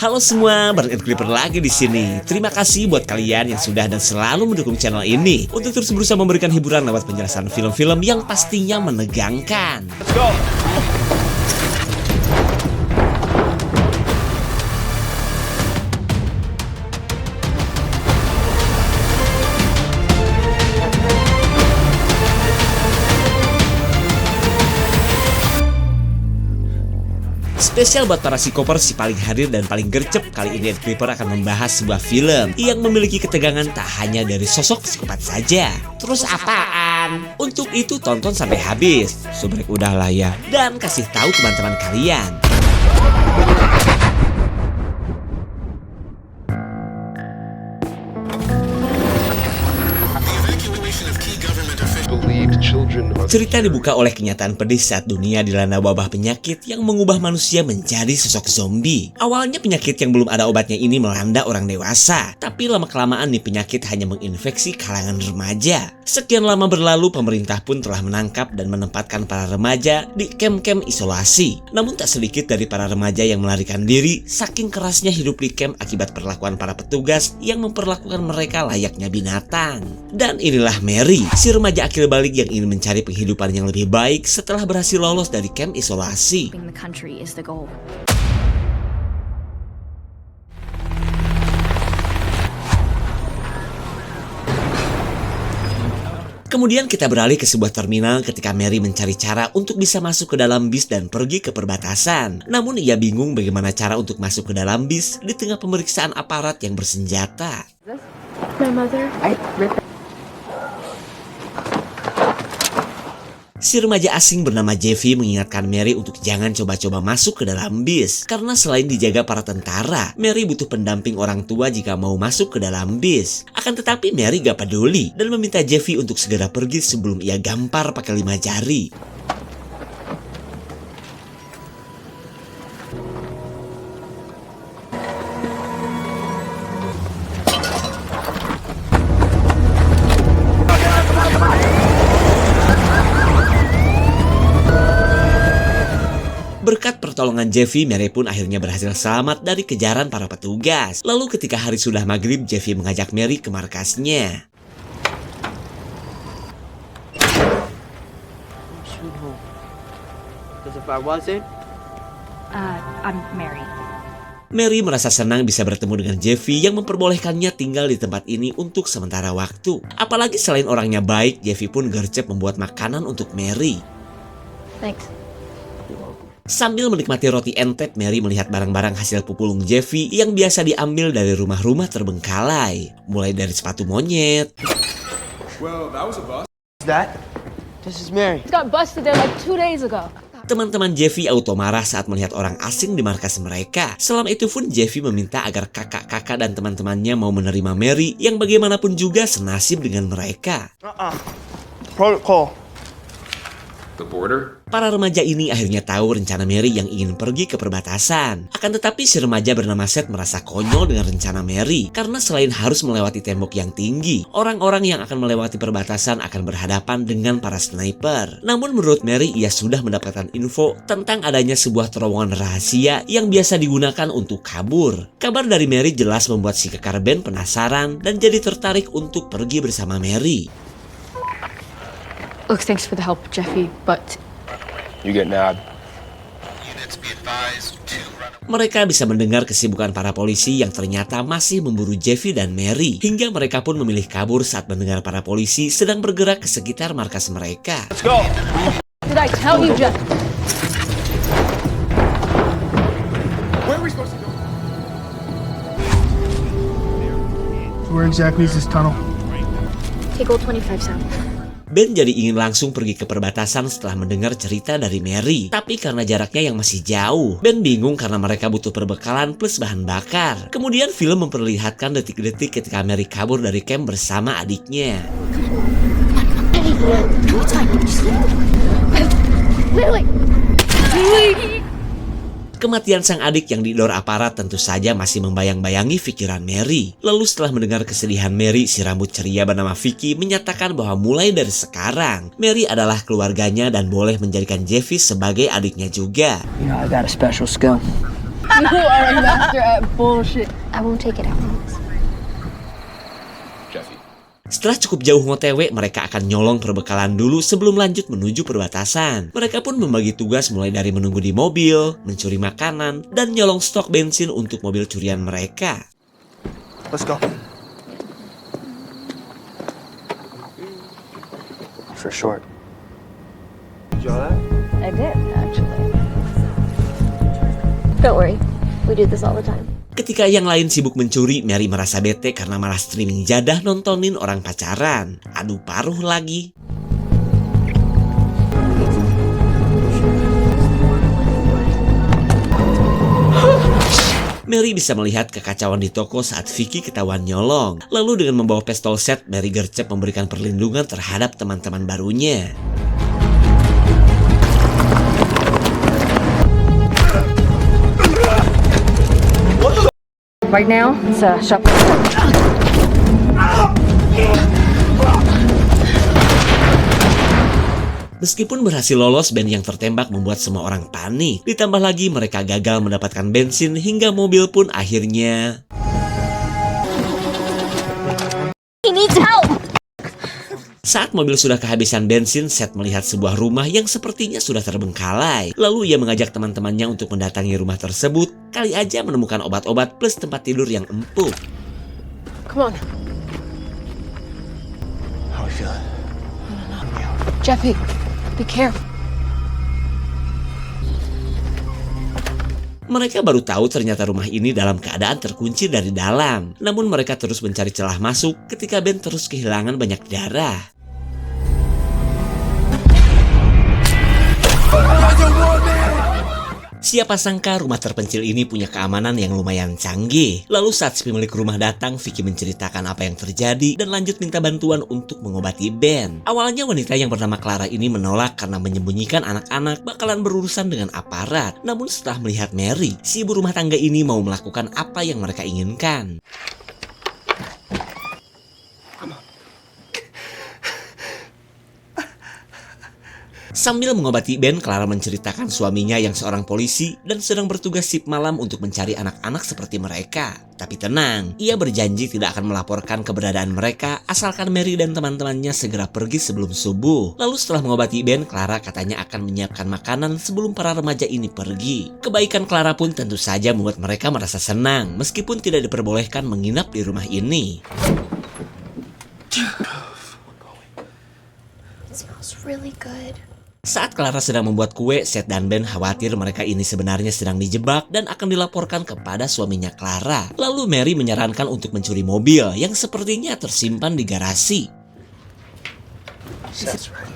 Halo semua, bareng Ed Clipper lagi di sini. Terima kasih buat kalian yang sudah dan selalu mendukung channel ini untuk terus berusaha memberikan hiburan lewat penjelasan film-film yang pastinya menegangkan. Let's go. Spesial buat para psikopers si paling hadir dan paling gercep, kali ini Ed Clipper akan membahas sebuah film yang memiliki ketegangan tak hanya dari sosok psikopat saja. Terus apaan? Untuk itu tonton sampai habis. Subrek udahlah ya. Dan kasih tahu teman-teman kalian. Cerita dibuka oleh kenyataan pedih saat dunia dilanda wabah penyakit yang mengubah manusia menjadi sosok zombie. Awalnya penyakit yang belum ada obatnya ini melanda orang dewasa, tapi lama-kelamaan nih penyakit hanya menginfeksi kalangan remaja. Sekian lama berlalu, pemerintah pun telah menangkap dan menempatkan para remaja di kem-kem isolasi. Namun tak sedikit dari para remaja yang melarikan diri saking kerasnya hidup di kem akibat perlakuan para petugas yang memperlakukan mereka layaknya binatang. Dan inilah Mary, si remaja akil balik yang ingin mencari penghidupan yang lebih baik setelah berhasil lolos dari kem isolasi. Kemudian kita beralih ke sebuah terminal ketika Mary mencari cara untuk bisa masuk ke dalam bis dan pergi ke perbatasan. Namun ia bingung bagaimana cara untuk masuk ke dalam bis di tengah pemeriksaan aparat yang bersenjata. Si remaja asing bernama Jeffy mengingatkan Mary untuk jangan coba-coba masuk ke dalam bis. Karena selain dijaga para tentara, Mary butuh pendamping orang tua jika mau masuk ke dalam bis. Akan tetapi Mary gak peduli dan meminta Jeffy untuk segera pergi sebelum ia gampar pakai 5 jari. Berkat pertolongan Jeffy, Mary pun akhirnya berhasil selamat dari kejaran para petugas. Lalu ketika hari sudah maghrib, Jeffy mengajak Mary ke markasnya. I'm Mary. Mary merasa senang bisa bertemu dengan Jeffy yang memperbolehkannya tinggal di tempat ini untuk sementara waktu. Apalagi selain orangnya baik, Jeffy pun gercep membuat makanan untuk Mary. Thanks. Sambil menikmati roti entet, Mary melihat barang-barang hasil pupulung Jeffy yang biasa diambil dari rumah-rumah terbengkalai. Mulai dari sepatu monyet. Well, that was a bust. This is Mary. Got busted there like 2 days ago. Teman-teman Jeffy auto marah saat melihat orang asing di markas mereka. Selama itu pun Jeffy meminta agar kakak-kakak dan teman-temannya mau menerima Mary yang bagaimanapun juga senasib dengan mereka. Protocol. The border? Para remaja ini akhirnya tahu rencana Mary yang ingin pergi ke perbatasan. Akan tetapi si remaja bernama Seth merasa konyol dengan rencana Mary. Karena selain harus melewati tembok yang tinggi, orang-orang yang akan melewati perbatasan akan berhadapan dengan para sniper. Namun menurut Mary, ia sudah mendapatkan info tentang adanya sebuah terowongan rahasia yang biasa digunakan untuk kabur. Kabar dari Mary jelas membuat si kekar band penasaran dan jadi tertarik untuk pergi bersama Mary. Look, thanks for the help, Jeffy, but You get nabbed. Mereka bisa mendengar kesibukan para polisi yang ternyata masih memburu Jeffy dan Mary. Hingga mereka pun memilih kabur saat mendengar para polisi sedang bergerak ke sekitar markas mereka. Let's go. did I tell you, Jeff? Where are we supposed to go? Where exactly is this tunnel? Take old 25 South. Ben jadi ingin langsung pergi ke perbatasan setelah mendengar cerita dari Mary. Tapi karena jaraknya yang masih jauh, Ben bingung karena mereka butuh perbekalan plus bahan bakar. Kemudian film memperlihatkan detik-detik ketika Mary kabur dari camp bersama adiknya. Kematian sang adik yang didor aparat tentu saja masih membayang-bayangi pikiran Mary. Lalu setelah mendengar kesedihan Mary, si rambut ceria bernama Vicky menyatakan bahwa mulai dari sekarang, Mary adalah keluarganya dan boleh menjadikan Jeffy sebagai adiknya juga. You know, I got a special skill. You are a master at bullshit. I won't take it, I promise. Jeffy. Setelah cukup jauh ngotw, mereka akan nyolong perbekalan dulu sebelum lanjut menuju perbatasan. Mereka pun membagi tugas mulai dari menunggu di mobil, mencuri makanan, dan nyolong stok bensin untuk mobil curian mereka. Let's go. For short. Did you all that? I did, actually. Don't worry, we do this all the time. Ketika yang lain sibuk mencuri, Mary merasa bete karena malah streaming jadah nontonin orang pacaran. Aduh, paruh lagi. Mary bisa melihat kekacauan di toko saat Vicky ketahuan nyolong. Lalu dengan membawa pistol set, Mary gercep memberikan perlindungan terhadap teman-teman barunya. Right now, it's a shop. Meskipun berhasil lolos, band yang tertembak membuat semua orang panik. Ditambah lagi mereka gagal mendapatkan bensin hingga mobil pun akhirnya... He needs help! Saat mobil sudah kehabisan bensin, Seth melihat sebuah rumah yang sepertinya sudah terbengkalai. Lalu ia mengajak teman-temannya untuk mendatangi rumah tersebut. Kali aja menemukan obat-obat plus tempat tidur yang empuk. Come on. How we feeling? Jeffy, be careful. Mereka baru tahu ternyata rumah ini dalam keadaan terkunci dari dalam. Namun mereka terus mencari celah masuk ketika Ben terus kehilangan banyak darah. Siapa sangka rumah terpencil ini punya keamanan yang lumayan canggih. Lalu saat si pemilik rumah datang, Vicky menceritakan apa yang terjadi dan lanjut minta bantuan untuk mengobati Ben. Awalnya wanita yang bernama Clara ini menolak karena menyembunyikan anak-anak bakalan berurusan dengan aparat. Namun setelah melihat Mary, si ibu rumah tangga ini mau melakukan apa yang mereka inginkan. Sambil mengobati Ben, Clara menceritakan suaminya yang seorang polisi dan sedang bertugas shift malam untuk mencari anak-anak seperti mereka. Tapi tenang, ia berjanji tidak akan melaporkan keberadaan mereka asalkan Mary dan teman-temannya segera pergi sebelum subuh. Lalu setelah mengobati Ben, Clara katanya akan menyiapkan makanan sebelum para remaja ini pergi. Kebaikan Clara pun tentu saja membuat mereka merasa senang meskipun tidak diperbolehkan menginap di rumah ini. It smells really good. Saat Clara sedang membuat kue, Seth dan Ben khawatir mereka ini sebenarnya sedang dijebak dan akan dilaporkan kepada suaminya Clara. Lalu Mary menyarankan untuk mencuri mobil yang sepertinya tersimpan di garasi. That's right.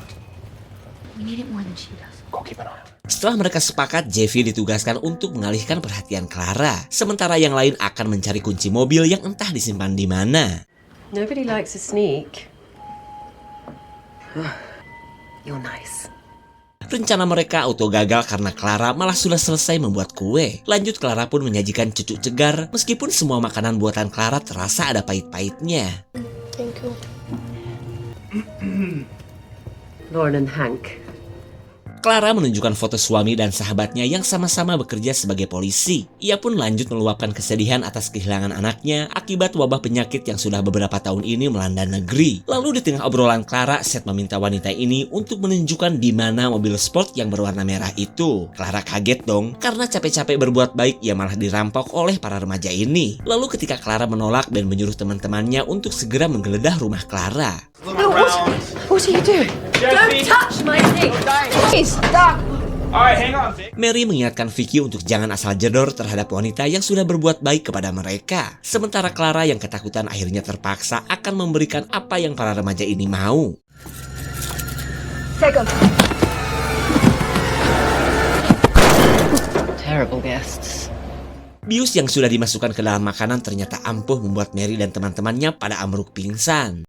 We need it more than she does. Go keep an eye on it. Setelah mereka sepakat, Jeffy ditugaskan untuk mengalihkan perhatian Clara. Sementara yang lain akan mencari kunci mobil yang entah disimpan di mana. Nobody likes a sneak. You're nice. Rencana mereka auto gagal karena Clara malah sudah selesai membuat kue. Lanjut, Clara pun menyajikan cucuk segar meskipun semua makanan buatan Clara terasa ada pahit-pahitnya. Thank you. Lauren and Hank. Clara menunjukkan foto suami dan sahabatnya yang sama-sama bekerja sebagai polisi. Ia pun lanjut meluapkan kesedihan atas kehilangan anaknya akibat wabah penyakit yang sudah beberapa tahun ini melanda negeri. Lalu di tengah obrolan Clara, Seth meminta wanita ini untuk menunjukkan di mana mobil sport yang berwarna merah itu. Clara kaget dong, karena capek-capek berbuat baik ia malah dirampok oleh para remaja ini. Lalu ketika Clara menolak dan menyuruh teman-temannya untuk segera menggeledah rumah Clara. What are you doing? Don't touch my thing! Please, stop! Alright, hang on, Vic. Mary mengingatkan Vicky untuk jangan asal jedor terhadap wanita yang sudah berbuat baik kepada mereka. Sementara Clara yang ketakutan akhirnya terpaksa akan memberikan apa yang para remaja ini mau. Take 'em. Terrible guests. Bius yang sudah dimasukkan ke dalam makanan ternyata ampuh membuat Mary dan teman-temannya pada ambruk pingsan.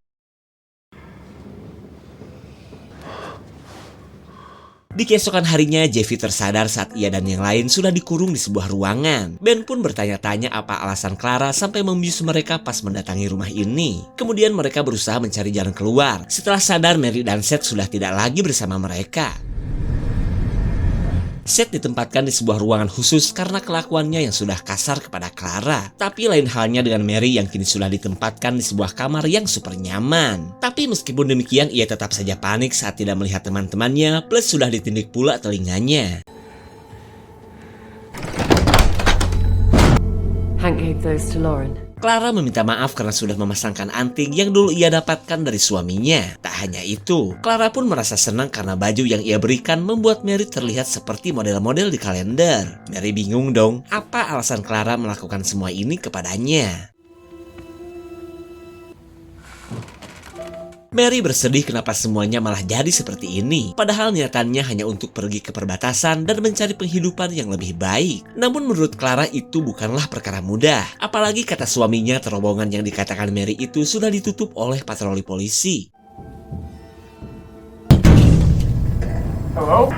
Di keesokan harinya, Jeffy tersadar saat ia dan yang lain sudah dikurung di sebuah ruangan. Ben pun bertanya-tanya apa alasan Clara sampai membius mereka pas mendatangi rumah ini. Kemudian mereka berusaha mencari jalan keluar setelah sadar Mary dan Seth sudah tidak lagi bersama mereka. Seth ditempatkan di sebuah ruangan khusus karena kelakuannya yang sudah kasar kepada Clara. Tapi lain halnya dengan Mary yang kini sudah ditempatkan di sebuah kamar yang super nyaman. Tapi meskipun demikian, ia tetap saja panik saat tidak melihat teman-temannya, plus sudah ditindik pula telinganya. Hank gave those to Lauren. Clara meminta maaf karena sudah memasangkan anting yang dulu ia dapatkan dari suaminya. Tak hanya itu, Clara pun merasa senang karena baju yang ia berikan membuat Mary terlihat seperti model-model di kalender. Mary bingung dong, apa alasan Clara melakukan semua ini kepadanya? Mary bersedih kenapa semuanya malah jadi seperti ini. Padahal niatannya hanya untuk pergi ke perbatasan dan mencari penghidupan yang lebih baik. Namun menurut Clara itu bukanlah perkara mudah. Apalagi kata suaminya, terowongan yang dikatakan Mary itu sudah ditutup oleh patroli polisi. Hello?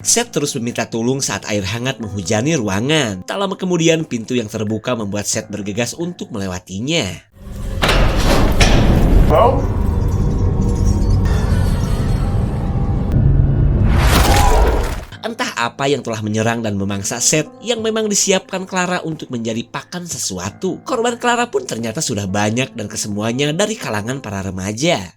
Seth terus meminta tolong saat air hangat menghujani ruangan. Tak lama kemudian, pintu yang terbuka membuat Seth bergegas untuk melewatinya. Hello? Entah apa yang telah menyerang dan memangsa Seth yang memang disiapkan Clara untuk menjadi pakan sesuatu. Korban Clara pun ternyata sudah banyak dan kesemuanya dari kalangan para remaja.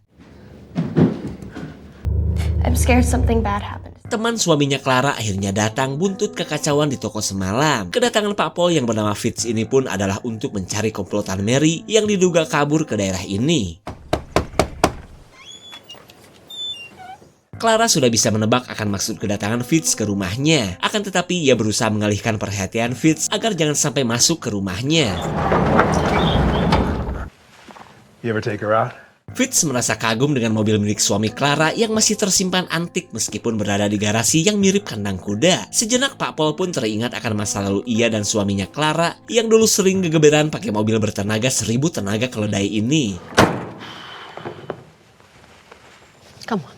I'm scared something bad happened. Teman suaminya Clara akhirnya datang buntut kekacauan di toko semalam. Kedatangan Pak Paul yang bernama Fitz ini pun adalah untuk mencari komplotan Mary yang diduga kabur ke daerah ini. Clara sudah bisa menebak akan maksud kedatangan Fitz ke rumahnya. Akan tetapi ia berusaha mengalihkan perhatian Fitz agar jangan sampai masuk ke rumahnya. You ever take her out? Fitz merasa kagum dengan mobil milik suami Clara yang masih tersimpan antik meskipun berada di garasi yang mirip kandang kuda. Sejenak Pak Paul pun teringat akan masa lalu ia dan suaminya Clara yang dulu sering gegeberan pakai mobil bertenaga 1000 tenaga keledai ini. Come on.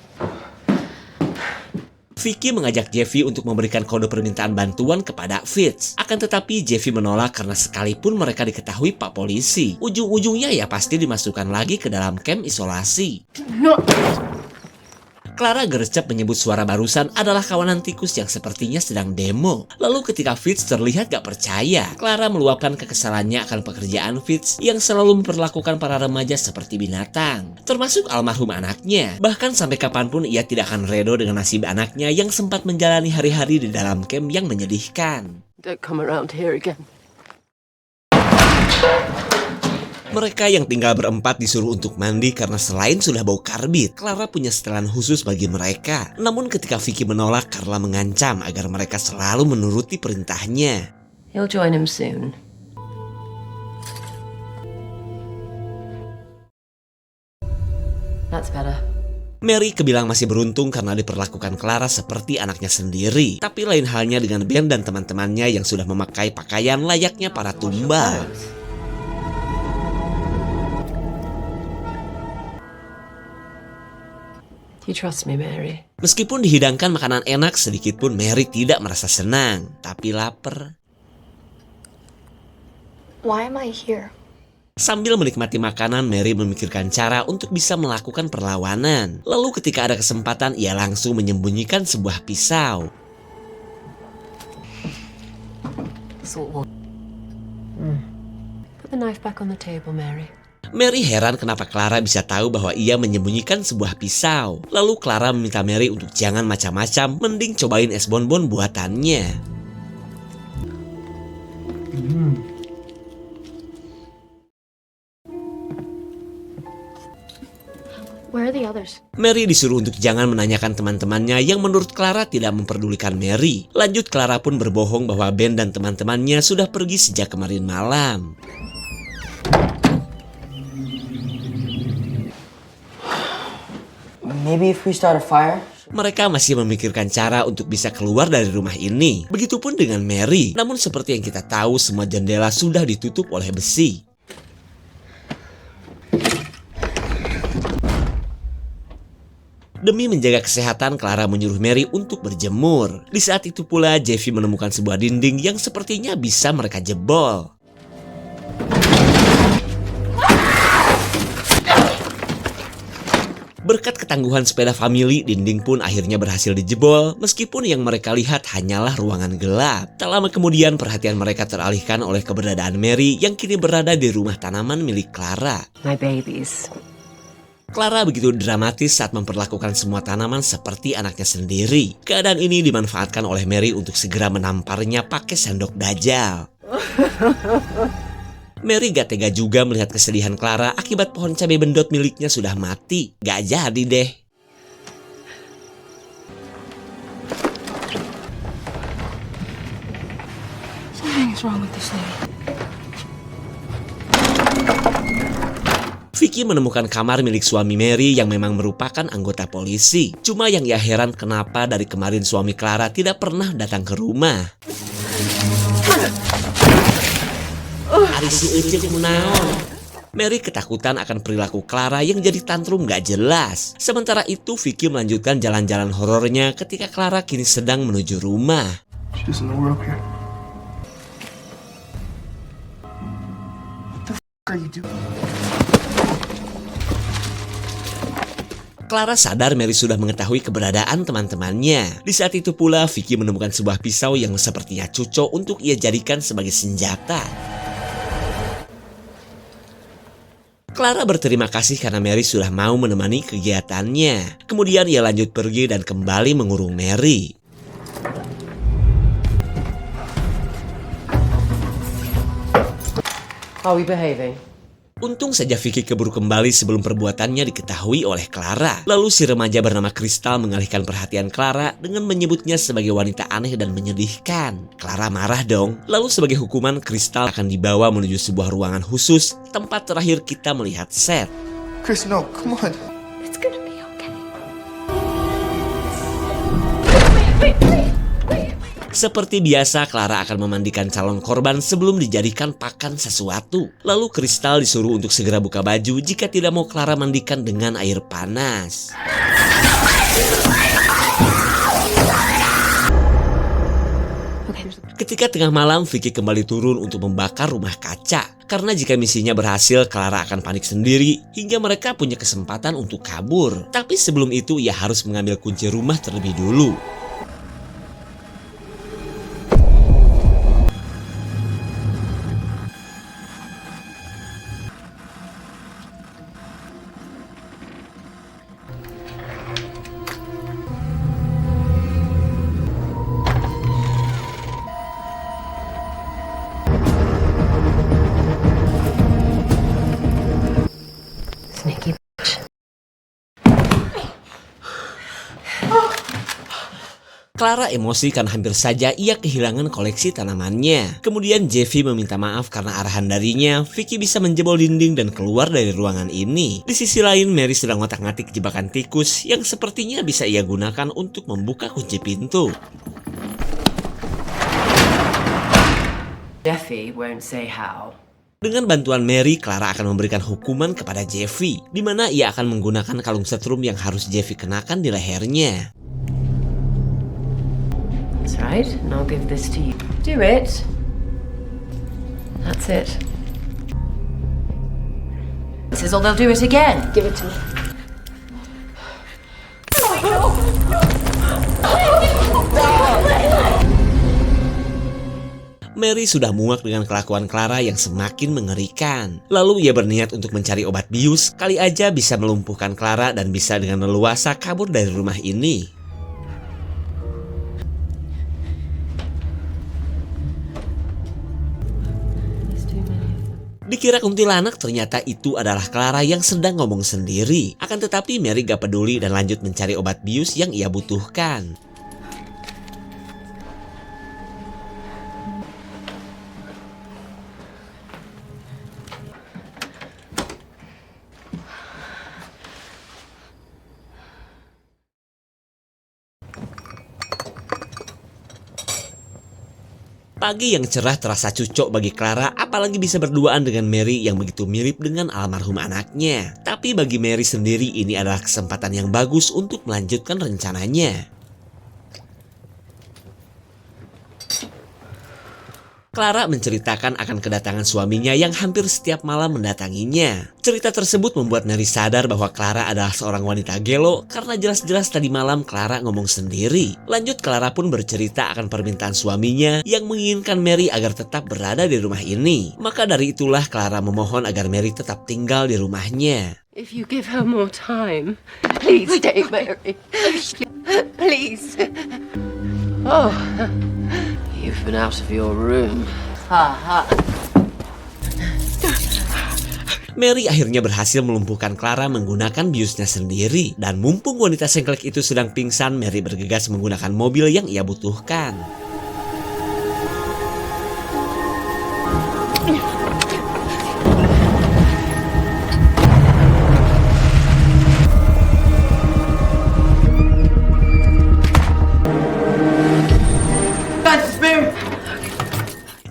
Vicky mengajak Jeffy untuk memberikan kode permintaan bantuan kepada Fitz. Akan tetapi Jeffy menolak karena sekalipun mereka diketahui Pak Polisi, ujung-ujungnya ya pasti dimasukkan lagi ke dalam camp isolasi. No. Clara gercep menyebut suara barusan adalah kawanan tikus yang sepertinya sedang demo. Lalu ketika Fitz terlihat gak percaya, Clara meluapkan kekesalannya akan pekerjaan Fitz yang selalu memperlakukan para remaja seperti binatang, termasuk almarhum anaknya. Bahkan sampai kapanpun ia tidak akan redo dengan nasib anaknya yang sempat menjalani hari-hari di dalam camp yang menyedihkan. Don't come around here again. Mereka yang tinggal berempat disuruh untuk mandi karena selain sudah bau karbit, Clara punya setelan khusus bagi mereka. Namun ketika Vicky menolak, Carla mengancam agar mereka selalu menuruti perintahnya. You'll join him soon. That's better. Mary kebilang masih beruntung karena diperlakukan Clara seperti anaknya sendiri. Tapi lain halnya dengan Ben dan teman-temannya yang sudah memakai pakaian layaknya para tumbal. You trust me, Mary? Meskipun dihidangkan makanan enak, sedikit pun Mary tidak merasa senang. Tapi lapar. Why am I here? Sambil menikmati makanan, Mary memikirkan cara untuk bisa melakukan perlawanan. Lalu ketika ada kesempatan, ia langsung menyembunyikan sebuah pisau. Put the knife back on the table, Mary. Mary heran kenapa Clara bisa tahu bahwa ia menyembunyikan sebuah pisau. Lalu Clara meminta Mary untuk jangan macam-macam, mending cobain es bonbon buatannya. Where are the others? Mary disuruh untuk jangan menanyakan teman-temannya yang menurut Clara tidak memperdulikan Mary. Lanjut, Clara pun berbohong bahwa Ben dan teman-temannya sudah pergi sejak kemarin malam. Maybe if we start a fire? Mereka masih memikirkan cara untuk bisa keluar dari rumah ini. Begitupun dengan Mary. Namun seperti yang kita tahu, semua jendela sudah ditutup oleh besi. Demi menjaga kesehatan, Clara menyuruh Mary untuk berjemur. Di saat itu pula, Jeffy menemukan sebuah dinding yang sepertinya bisa mereka jebol. Berkat ketangguhan sepeda famili, dinding pun akhirnya berhasil dijebol, meskipun yang mereka lihat hanyalah ruangan gelap. Tak lama kemudian, perhatian mereka teralihkan oleh keberadaan Mary yang kini berada di rumah tanaman milik Clara. My babies. Clara begitu dramatis saat memperlakukan semua tanaman seperti anaknya sendiri. Keadaan ini dimanfaatkan oleh Mary untuk segera menamparnya pakai sendok dajal. Mary gak tega juga melihat kesedihan Clara akibat pohon cabai bendot miliknya sudah mati. Gak jadi deh. Something's wrong with this lady. Vicky menemukan kamar milik suami Mary yang memang merupakan anggota polisi. Cuma yang ia heran kenapa dari kemarin suami Clara tidak pernah datang ke rumah. Ari si Ecek menaon. Mary ketakutan akan perilaku Clara yang jadi tantrum gak jelas. Sementara itu Vicky melanjutkan jalan-jalan horornya ketika Clara kini sedang menuju rumah. She doesn't know we're up here. What the f*** are you doing? Clara sadar Mary sudah mengetahui keberadaan teman-temannya. Di saat itu pula Vicky menemukan sebuah pisau yang sepertinya cocok untuk ia jadikan sebagai senjata. Clara berterima kasih karena Mary sudah mau menemani kegiatannya. Kemudian ia lanjut pergi dan kembali mengurung Mary. Are we behaving? Untung saja Vicky keburu kembali sebelum perbuatannya diketahui oleh Clara. Lalu si remaja bernama Crystal mengalihkan perhatian Clara dengan menyebutnya sebagai wanita aneh dan menyedihkan. Clara marah dong. Lalu sebagai hukuman, Crystal akan dibawa menuju sebuah ruangan khusus, tempat terakhir kita melihat Seth. Chris, no, come on. It's gonna be okay. Seperti biasa, Clara akan memandikan calon korban sebelum dijadikan pakan sesuatu. Lalu Crystal disuruh untuk segera buka baju jika tidak mau Clara mandikan dengan air panas. Ketika tengah malam, Vicky kembali turun untuk membakar rumah kaca. Karena jika misinya berhasil, Clara akan panik sendiri hingga mereka punya kesempatan untuk kabur. Tapi sebelum itu, ia harus mengambil kunci rumah terlebih dulu. Sneaky. Clara emosi karena hampir saja ia kehilangan koleksi tanamannya. Kemudian Jeffy meminta maaf karena arahan darinya, Vicky bisa menjebol dinding dan keluar dari ruangan ini. Di sisi lain, Mary sedang ngotak-ngatik jebakan tikus yang sepertinya bisa ia gunakan untuk membuka kunci pintu. Jeffy won't say how. Dengan bantuan Mary, Clara akan memberikan hukuman kepada Jeffy, di mana ia akan menggunakan kalung setrum yang harus Jeffy kenakan di lehernya. That's right, and I'll give this to you. Do it. That's it. This is all they'll do it again. Give it to me. Mary sudah muak dengan kelakuan Clara yang semakin mengerikan. Lalu ia berniat untuk mencari obat bius, kali aja bisa melumpuhkan Clara dan bisa dengan leluasa kabur dari rumah ini. Dikira kuntilanak, ternyata itu adalah Clara yang sedang ngomong sendiri. Akan tetapi Mary gak peduli dan lanjut mencari obat bius yang ia butuhkan. Pagi yang cerah terasa cocok bagi Clara, apalagi bisa berduaan dengan Mary yang begitu mirip dengan almarhum anaknya. Tapi bagi Mary sendiri ini adalah kesempatan yang bagus untuk melanjutkan rencananya. Clara menceritakan akan kedatangan suaminya yang hampir setiap malam mendatanginya. Cerita tersebut membuat Mary sadar bahwa Clara adalah seorang wanita gelo karena jelas-jelas tadi malam Clara ngomong sendiri. Lanjut, Clara pun bercerita akan permintaan suaminya yang menginginkan Mary agar tetap berada di rumah ini. Maka dari itulah Clara memohon agar Mary tetap tinggal di rumahnya. If you give her more time, please stay, Mary. Please. Oh, you've been out of your room. Mary akhirnya berhasil melumpuhkan Clara menggunakan biusnya sendiri. Dan mumpung wanita sengklek itu sedang pingsan, Mary bergegas menggunakan mobil yang ia butuhkan.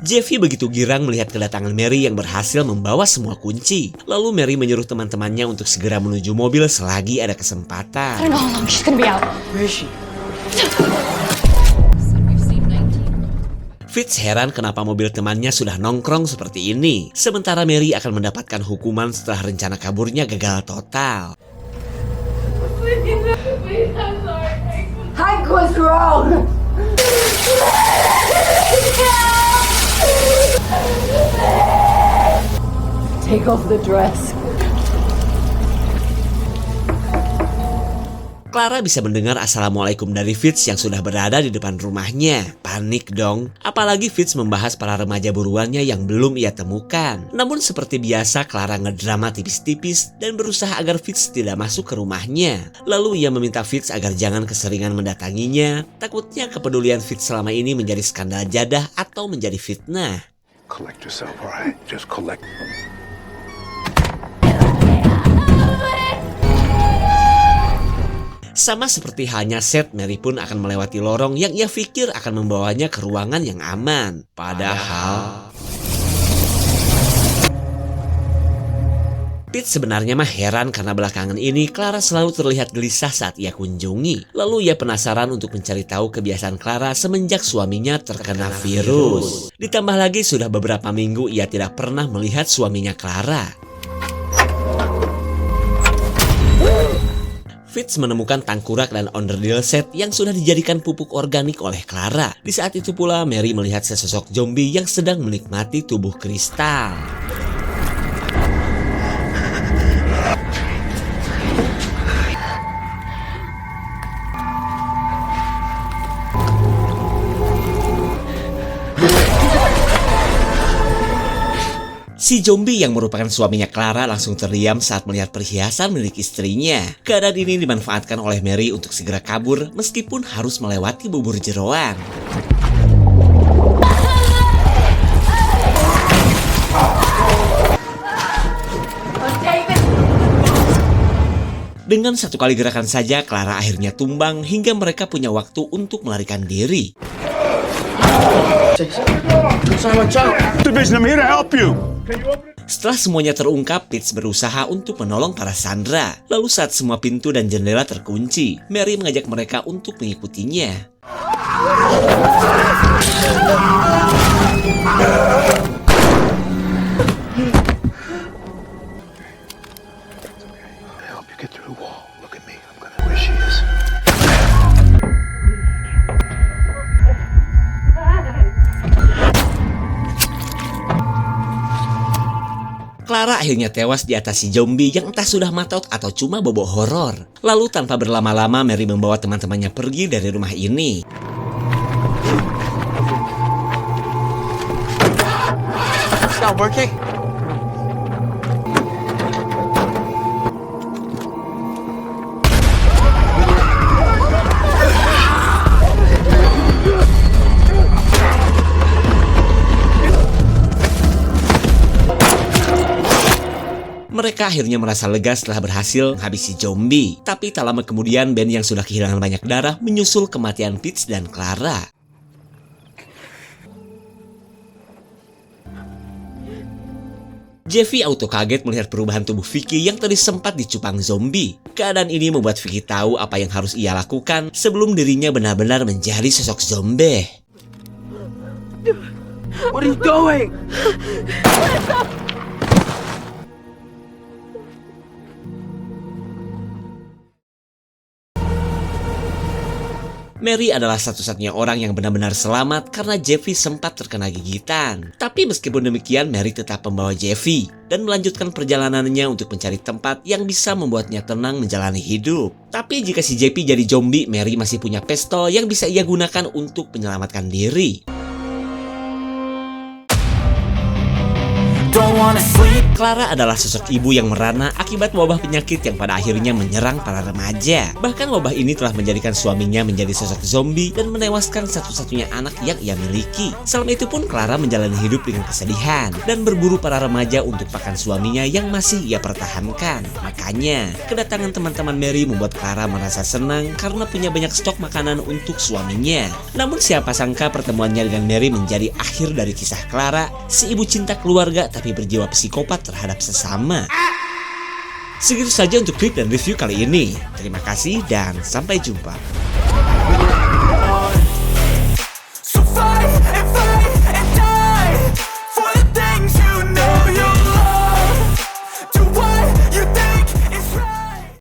Jeffy begitu girang melihat kedatangan Mary yang berhasil membawa semua kunci. Lalu Mary menyuruh teman-temannya untuk segera menuju mobil selagi ada I kesempatan. don't know how long she's gonna be out. Where is she? Fitz heran kenapa mobil temannya sudah nongkrong seperti ini. Sementara Mary akan mendapatkan hukuman setelah rencana kaburnya gagal total. Hank was wrong. Take off the dress. Clara bisa mendengar assalamualaikum dari Fitz yang sudah berada di depan rumahnya. Panik dong, apalagi Fitz membahas para remaja buruannya yang belum ia temukan. Namun seperti biasa Clara ngedrama tipis-tipis dan berusaha agar Fitz tidak masuk ke rumahnya. Lalu ia meminta Fitz agar jangan keseringan mendatanginya. Takutnya kepedulian Fitz selama ini menjadi skandal jadah atau menjadi fitnah. Collect yourself, all right? Just collect. Sama seperti halnya Seth, Mary pun akan melewati lorong yang ia pikir akan membawanya ke ruangan yang aman. Padahal Pete sebenarnya mah heran karena belakangan ini Clara selalu terlihat gelisah saat ia kunjungi. Lalu ia penasaran untuk mencari tahu kebiasaan Clara semenjak suaminya terkena virus. Ditambah lagi sudah beberapa minggu ia tidak pernah melihat suaminya Clara. Fitz menemukan tangkurak dan onderdil set yang sudah dijadikan pupuk organik oleh Clara. Di saat itu pula Mary melihat sesosok zombie yang sedang menikmati tubuh kristal. Si zombie yang merupakan suaminya Clara langsung terdiam saat melihat perhiasan milik istrinya. Keadaan ini dimanfaatkan oleh Mary untuk segera kabur meskipun harus melewati bubur jeroan. Dengan satu kali gerakan saja, Clara akhirnya tumbang hingga mereka punya waktu untuk melarikan diri. Division, I'm here to help you. Setelah semuanya terungkap, Pitts berusaha untuk menolong para Sandra. Lalu saat semua pintu dan jendela terkunci, Mary mengajak mereka untuk mengikutinya. Help you get through the wall. Look at me. I'm gonna where she is. Clara akhirnya tewas di atas si zombie yang entah sudah matot atau cuma bobok horor. Lalu tanpa berlama-lama Mary membawa teman-temannya pergi dari rumah ini. It's not working. Mereka akhirnya merasa lega setelah berhasil menghabisi zombie. Tapi tak lama kemudian Ben yang sudah kehilangan banyak darah menyusul kematian Pitts dan Clara. Jeffy auto kaget melihat perubahan tubuh Vicky yang tadi sempat dicupang zombie. Keadaan ini membuat Vicky tahu apa yang harus ia lakukan sebelum dirinya benar-benar menjadi sosok zombie. What are you doing? Mary adalah satu-satunya orang yang benar-benar selamat karena Jeffy sempat terkena gigitan. Tapi meskipun demikian, Mary tetap membawa Jeffy dan melanjutkan perjalanannya untuk mencari tempat yang bisa membuatnya tenang menjalani hidup. Tapi jika si Jeffy jadi zombie, Mary masih punya pistol yang bisa ia gunakan untuk menyelamatkan diri. Clara adalah sosok ibu yang merana akibat wabah penyakit yang pada akhirnya menyerang para remaja. Bahkan wabah ini telah menjadikan suaminya menjadi sosok zombie dan menewaskan satu-satunya anak yang ia miliki. Selama itu pun Clara menjalani hidup dengan kesedihan dan berburu para remaja untuk pakan suaminya yang masih ia pertahankan. Makanya, kedatangan teman-teman Mary membuat Clara merasa senang karena punya banyak stok makanan untuk suaminya. Namun siapa sangka pertemuannya dengan Mary menjadi akhir dari kisah Clara, si ibu cinta keluarga tapi berjiwa psikopat terhadap sesama. Segitu saja untuk klip dan review kali ini. Terima kasih dan sampai jumpa.